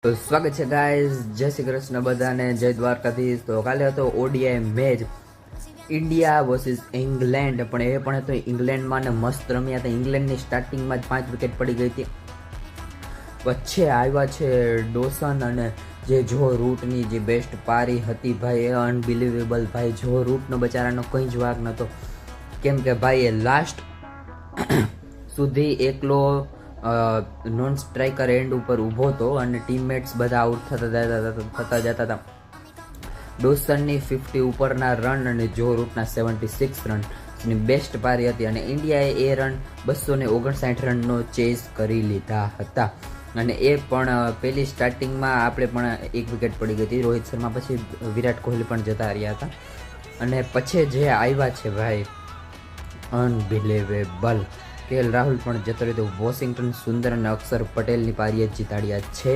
તો સ્વાગત છે ગાઈઝ, જય શ્રી કૃષ્ણ બધાને, જય દ્વારકાધીશ। તો કાલે હતો ODI match India versus England, પણ એ પણ હતો ઇંગ્લેન્ડમાં ને મસ્ત રમ્યા હતા। ઇંગ્લેન્ડની સ્ટાર્ટિંગમાં જ 5 વિકેટ પડી ગઈ હતી। વચ્ચે આવ્યા છે ડોસન અને જે જો રૂટની જે બેસ્ટ પારી હતી ભાઈ, એ અનબિલિવેબલ ભાઈ। જો રૂટનો બચારાનો કંઈ જ વાગ નહોતો, કેમ કે ભાઈ એ લાસ્ટ સુધી એકલો નોન સ્ટ્રાઇકર એન્ડ ઉપર ઊભો હતો અને ટીમમેટ્સ બધા આઉટ થતા જતા હતા। ડોસનની 50 ઉપરના રન અને જો રૂટના 76 રનની બેસ્ટ પારી હતી અને ઇન્ડિયાએ એ રન 259 રનનો ચેઝ કરી લીધા હતા। અને એ પણ પહેલી સ્ટાર્ટિંગમાં આપણે પણ 1 વિકેટ પડી ગઈ હતી રોહિત શર્મા પછી, વિરાટ કોહલી પણ જતા રહ્યા હતા। અને પછી જે આવ્યા છે ભાઈ અનબિલિવેબલ, કેએલ રાહુલ પણ જતો રહ્યો, વોશિંગ્ટન સુંદર અને અક્ષર પટેલની પારીએ જીતાડ્યા છે।